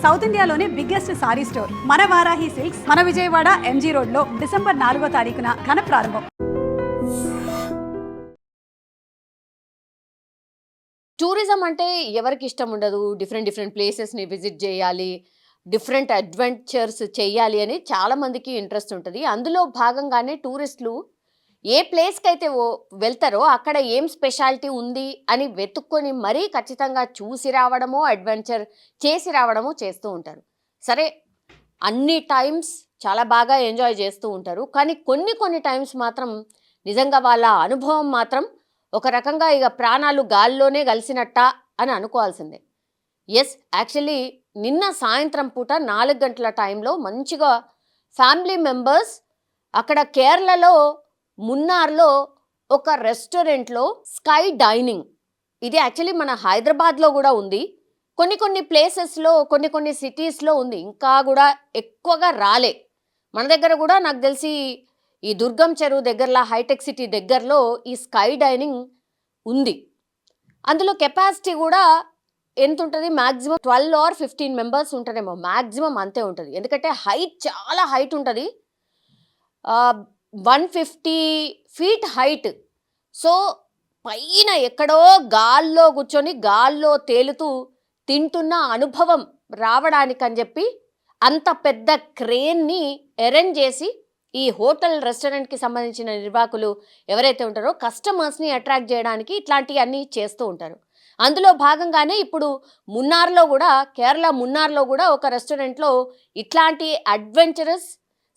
South ఇండియాలోనే biggest sorry store మన Varahi silks మన విజయవాడ ఎంజీ రోడ్ లో డిసెంబర్ 4వ తారీఖున ఘన ప్రారంభం. టూరిజం అంటే ఎవరికి ఇష్టం ఉండదు. డిఫరెంట్ ప్లేసెస్ని విజిట్ చేయాలి, డిఫరెంట్ అడ్వెంచర్స్ చేయాలి అని చాలామందికి ఇంట్రెస్ట్ ఉంటుంది. అందులో భాగంగానే టూరిస్టులు ఏ ప్లేస్కి అయితే వెళ్తారో అక్కడ ఏం స్పెషాలిటీ ఉంది అని వెతుక్కొని మరీ ఖచ్చితంగా చూసి రావడమో అడ్వెంచర్ చేసి రావడమో చేస్తూ ఉంటారు. సరే, అన్ని టైమ్స్ చాలా బాగా ఎంజాయ్ చేస్తూ ఉంటారు. కానీ కొన్ని టైమ్స్ మాత్రం నిజంగా వాళ్ళ అనుభవం మాత్రం ఒక రకంగా ఇక ప్రాణాలు గాల్లోనే కలిసినట్ట అని అనుకోవాల్సిందే. ఎస్, యాక్చువల్లీ నిన్న సాయంత్రం పూట 4 గంటల టైంలో మంచిగా ఫ్యామిలీ మెంబర్స్ అక్కడ కేరళలో మున్నార్లో ఒక రెస్టారెంట్లో స్కై డైనింగ్, ఇది యాక్చువల్లీ మన హైదరాబాద్లో కూడా ఉంది, కొన్ని ప్లేసెస్లో కొన్ని సిటీస్లో ఉంది, ఇంకా కూడా ఎక్కువగా రాలే. మన దగ్గర కూడా నాకు తెలిసి ఈ దుర్గం చెరువు దగ్గరలో హైటెక్ సిటీ దగ్గరలో ఈ స్కై డైనింగ్ ఉంది. అందులో కెపాసిటీ కూడా ఎంత ఉంటుంది, మ్యాక్సిమం 12 or 15 మెంబర్స్ ఉంటారేమో, మ్యాక్సిమం అంతే ఉంటుంది. ఎందుకంటే హైట్ చాలా హైట్ ఉంటుంది, 150 feet హైట్. సో పైన ఎక్కడో గాల్లో కూర్చొని గాల్లో తేలుతూ తింటున్న అనుభవం రావడానికని చెప్పి అంత పెద్ద క్రేన్ని అరేంజ్ చేసి ఈ హోటల్ రెస్టారెంట్కి సంబంధించిన నిర్వాహకులు ఎవరైతే ఉంటారో కస్టమర్స్ని అట్రాక్ట్ చేయడానికి ఇట్లాంటివన్నీ చేస్తూ ఉంటారు. అందులో భాగంగానే ఇప్పుడు మున్నార్లో కూడా, కేరళ మున్నార్లో కూడా ఒక రెస్టారెంట్లో ఇట్లాంటి అడ్వెంచరస్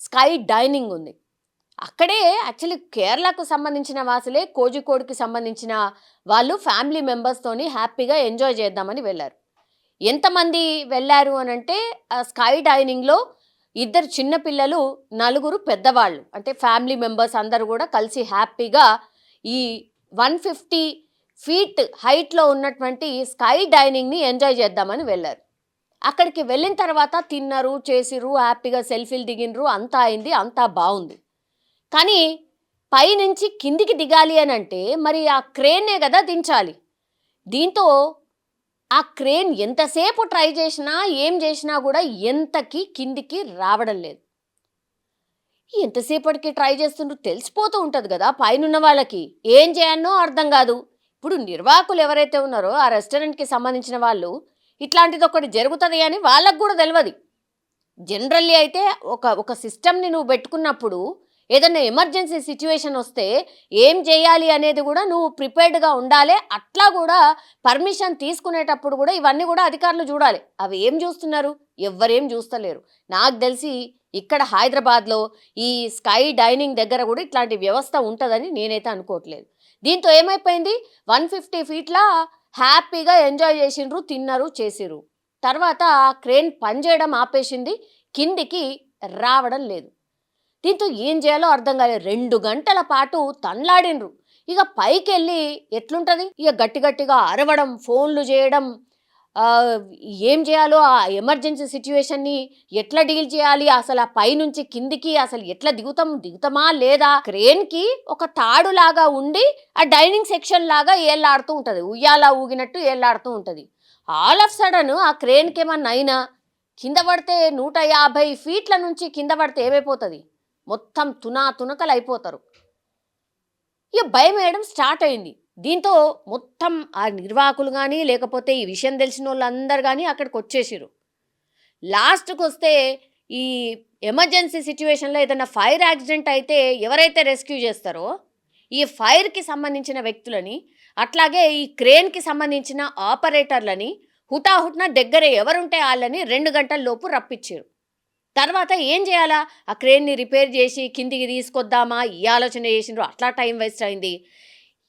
స్కై డైనింగ్ ఉంది. అక్కడే యాక్చువల్లీ కేరళకు సంబంధించిన వాసులే కోజికోడ్కి సంబంధించిన వాళ్ళు ఫ్యామిలీ మెంబర్స్తోని హ్యాపీగా ఎంజాయ్ చేద్దామని వెళ్ళారు. ఎంతమంది వెళ్ళారు అని అంటే స్కై డైనింగ్లో 2 చిన్నపిల్లలు, 4 పెద్దవాళ్ళు, అంటే ఫ్యామిలీ మెంబర్స్ అందరూ కూడా కలిసి హ్యాపీగా ఈ 150 feet హైట్లో ఉన్నటువంటి స్కై డైనింగ్ని ఎంజాయ్ చేద్దామని వెళ్ళారు. అక్కడికి వెళ్ళిన తర్వాత తిన్నారు, చేసిర్రు, హ్యాపీగా సెల్ఫీలు దిగినరు, అంతా అయింది, అంతా బాగుంది. కానీ పైనుంచి కిందికి దిగాలి అని అంటే మరి ఆ క్రేన్నే కదా దించాలి. దీంతో ఆ క్రేన్ ఎంతసేపు ట్రై చేసినా ఏం చేసినా కూడా ఎంతకి కిందికి రావడం లేదు. ఎంతసేపటికి ట్రై చేస్తుండ్రు తెలిసిపోతూ ఉంటుంది కదా పైనున్న వాళ్ళకి, ఏం చేయాలనో అర్థం కాదు. ఇప్పుడు నిర్వాహకులు ఎవరైతే ఉన్నారో ఆ రెస్టారెంట్కి సంబంధించిన వాళ్ళు ఇట్లాంటిది ఒకటి జరుగుతుంది అని వాళ్ళకు కూడా తెలియదు. జనరల్లీ అయితే ఒక సిస్టమ్ని నువ్వు పెట్టుకున్నప్పుడు ఏదైనా ఎమర్జెన్సీ సిచ్యువేషన్ వస్తే ఏం చేయాలి అనేది కూడా నువ్వు ప్రిపేర్డ్గా ఉండాలి. అట్లా కూడా పర్మిషన్ తీసుకునేటప్పుడు కూడా ఇవన్నీ కూడా అధికారులు చూడాలి. అవి ఏం చూస్తున్నారు? ఎవ్వరేం చూస్తలేరు. నాకు తెలిసి ఇక్కడ హైదరాబాద్లో ఈ స్కై డైనింగ్ దగ్గర కూడా ఇట్లాంటి వ్యవస్థ ఉంటుందని నేనైతే అనుకోవట్లేదు. దీంతో ఏమైపోయింది, 150 feet హ్యాపీగా ఎంజాయ్ చేసిండ్రు, తిన్నారు, చేసిర్రు. తర్వాత క్రేన్ పనిచేయడం ఆపేసింది, కిందికి రావడం లేదు. దీంతో ఏం చేయాలో అర్థం కాలేదు. 2 గంటల పాటు తన్లాడినరు. ఇక పైకి వెళ్ళి ఎట్లుంటుంది, ఇక గట్టిగా అరవడం, ఫోన్లు చేయడం, ఏం చేయాలో ఆ ఎమర్జెన్సీ సిచ్యువేషన్ని ఎట్లా డీల్ చేయాలి, అసలు ఆ పైనుంచి కిందికి అసలు ఎట్లా దిగుతామా లేదా. క్రేన్కి ఒక తాడులాగా ఉండి ఆ డైనింగ్ సెక్షన్ లాగా ఏళ్ళాడుతూ ఉంటుంది, ఉయ్యాలా ఊగినట్టు ఏళ్ళాడుతూ ఉంటుంది. ఆల్ ఆఫ్ సడన్ ఆ క్రేన్కి ఏమన్నా అయినా కింద పడితే 150 feet నుంచి కింద పడితే ఏమైపోతుంది, మొత్తం తునకలు అయిపోతారు. ఇక భయం వేయడం స్టార్ట్ అయింది. దీంతో మొత్తం ఆ నిర్వాహకులు కానీ లేకపోతే ఈ విషయం తెలిసిన వాళ్ళందరూ కానీ అక్కడికి వచ్చేసారు. లాస్ట్కి వస్తే ఈ ఎమర్జెన్సీ సిచ్యువేషన్లో ఏదైనా ఫైర్ యాక్సిడెంట్ అయితే ఎవరైతే రెస్క్యూ చేస్తారో ఈ ఫైర్కి సంబంధించిన వ్యక్తులని, అట్లాగే ఈ క్రేన్కి సంబంధించిన ఆపరేటర్లని హుటాహుట్న దగ్గర ఎవరుంటే వాళ్ళని 2 గంటల లోపు రప్పించారు. తర్వాత ఏం చేయాలా, ఆ క్రేన్ని రిపేర్ చేసి కిందికి తీసుకొద్దామా ఈ ఆలోచన చేసిండ్రు. అట్లా టైం వేస్ట్ అయింది.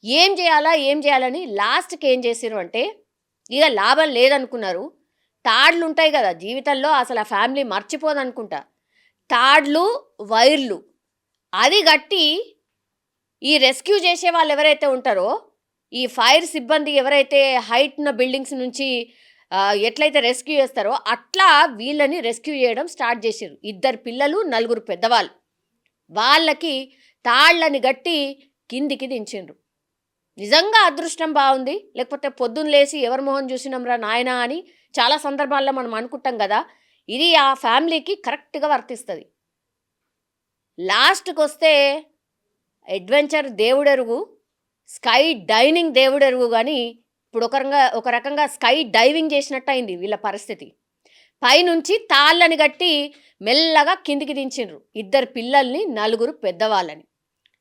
ఏం చేయాలని లాస్ట్కి ఏం చేసిరు అంటే ఇక లాభం లేదనుకున్నారు. తాడ్లు ఉంటాయి కదా జీవితంలో, అసలు ఆ ఫ్యామిలీ మర్చిపోదనుకుంటా, తాడ్లు, వైర్లు అది గట్టి ఈ రెస్క్యూ చేసే వాళ్ళు ఎవరైతే ఉంటారో, ఈ ఫైర్ సిబ్బంది ఎవరైతే హైట్ ఉన్న బిల్డింగ్స్ నుంచి ఎట్లయితే రెస్క్యూ చేస్తారో అట్లా వీళ్ళని రెస్క్యూ చేయడం స్టార్ట్ చేసారు. 2 పిల్లలు, 4 పెద్దవాళ్ళు, వాళ్ళకి తాళ్ళని గట్టి కిందికి దించిండ్రు. నిజంగా అదృష్టం బాగుంది, లేకపోతే పొద్దున్న లేసి ఎవరి మొహం చూసినాంరా నాయనా అని చాలా సందర్భాల్లో మనం అనుకుంటాం కదా, ఇది ఆ ఫ్యామిలీకి కరెక్ట్గా వర్తిస్తుంది. లాస్ట్కి వస్తే అడ్వెంచర్ దేవుడెరుగు, స్కై డైనింగ్ దేవుడెరుగు, కానీ ఇప్పుడు ఒక రకంగా స్కై డైవింగ్ చేసినట్టు అయింది వీళ్ళ పరిస్థితి. పైనుంచి తాళ్ళని కట్టి మెల్లగా కిందికి దించిండ్రు 2 పిల్లల్ని, 4 పెద్దవాళ్ళని.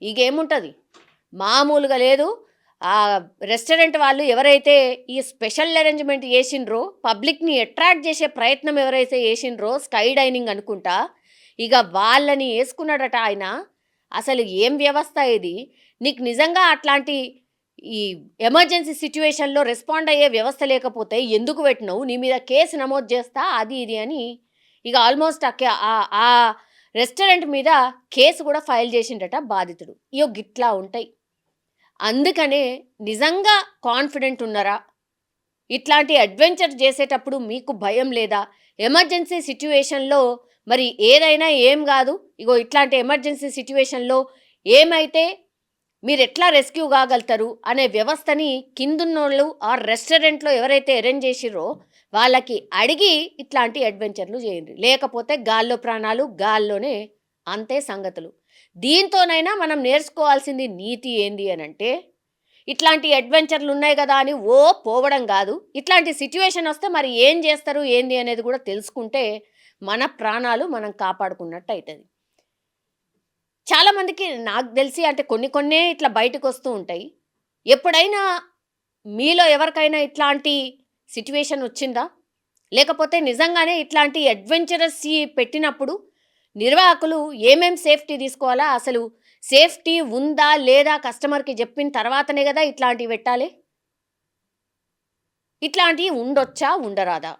ఇకేముంటుంది, మామూలుగా లేదు. ఆ రెస్టారెంట్ వాళ్ళు ఎవరైతే ఈ స్పెషల్ అరేంజ్మెంట్ చేసిండ్రో, పబ్లిక్ని అట్రాక్ట్ చేసే ప్రయత్నం ఎవరైతే చేసిండ్రో, స్కై డైనింగ్ అనుకుంటా, ఇక వాళ్ళని వేసుకున్నాడట ఆయన. అసలు ఏం వ్యవస్థ ఇది? నీకు నిజంగా అట్లాంటి ఈ ఎమర్జెన్సీ సిచ్యువేషన్లో రెస్పాండ్ అయ్యే వ్యవస్థ లేకపోతే ఎందుకు పెట్టినావు, నీ మీద కేసు నమోదు చేస్తా అది ఇది అని ఇక ఆల్మోస్ట్ ఆ రెస్టారెంట్ మీద కేసు కూడా ఫైల్ చేసిండట బాధితుడు. ఇయో గిట్లా ఉంటాయి. అందుకనే నిజంగా కాన్ఫిడెంట్ ఉన్నారా? ఇట్లాంటి అడ్వెంచర్ చేసేటప్పుడు మీకు భయం లేదా? ఎమర్జెన్సీ సిచ్యువేషన్లో మరి ఏదైనా ఏం కాదు, ఇగో ఇట్లాంటి ఎమర్జెన్సీ సిచ్యువేషన్లో ఏమైతే మీరు ఎట్లా రెస్క్యూ కాగలుగుతారు అనే వ్యవస్థని కిందున్నోళ్ళు ఆ రెస్టారెంట్లో ఎవరైతే అరేంజ్ చేసిర్రో వాళ్ళకి అడిగి ఇట్లాంటి అడ్వెంచర్లు చేయండి. లేకపోతే గాల్లో ప్రాణాలు, గాల్లోనే అంతే సంగతులు. దీంతోనైనా మనం నేర్చుకోవాల్సింది నీతి ఏంది అని అంటే, ఇట్లాంటి అడ్వెంచర్లు ఉన్నాయి కదా అని పోవడం కాదు. ఇట్లాంటి సిచ్యువేషన్ వస్తే మరి ఏం చేస్తారు ఏంది అనేది కూడా తెలుసుకుంటే మన ప్రాణాలు మనం కాపాడుకున్నట్టు అవుతుంది. చాలామందికి నాకు తెలిసి అంటే కొన్నే ఇట్లా బయటకు వస్తూ ఉంటాయి. ఎప్పుడైనా మీలో ఎవరికైనా ఇట్లాంటి సిచ్యువేషన్ వచ్చిందా? లేకపోతే నిజంగానే ఇట్లాంటి అడ్వెంచరస్ పెట్టినప్పుడు నిర్వాహకులు ఏమేం సేఫ్టీ తీసుకోవాలా, అసలు సేఫ్టీ ఉందా లేదా కస్టమర్కి చెప్పిన తర్వాతనే కదా ఇట్లాంటివి పెట్టాలి. ఇట్లాంటివి ఉండొచ్చా ఉండరాదా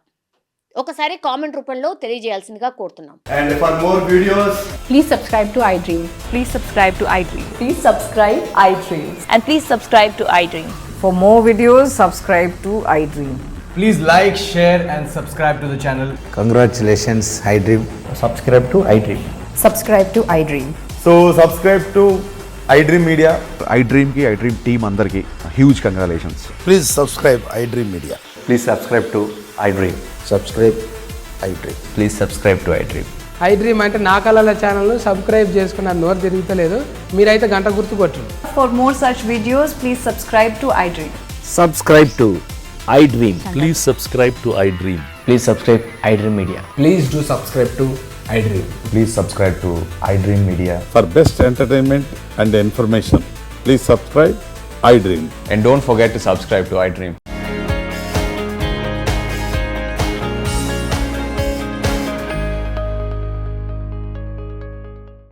ఒకసారి కామెంట్ రూపంలో తెలియజేయాల్సిందిగా కోరుతున్నాం. And for more videos, Please subscribe to iDream. Please subscribe to iDream. Please subscribe iDream. And please subscribe to iDream. For more videos, subscribe to iDream. please like, share and subscribe to the channel. Congratulations, iDream. subscribe to iDream. Subscribe to iDream. So subscribe to iDream Media. iDream ki iDream team andarki huge congratulations. Please subscribe iDream Media. Please subscribe to iDream. Subscribe iDream. Please subscribe to iDream. iDream అంటే నా కళల ఛానల్ను subscribe చేసుకున్న నోరు తిరుగుతలేదు, మీరైతే గంట గుర్తు కొట్టండి. For more such videos, please subscribe to iDream. Subscribe to iDream. Please subscribe to iDream. Please subscribe iDream Media. Please do subscribe to iDream. Please subscribe to iDream Media. For best entertainment and information, please subscribe iDream. And don't forget to subscribe to iDream.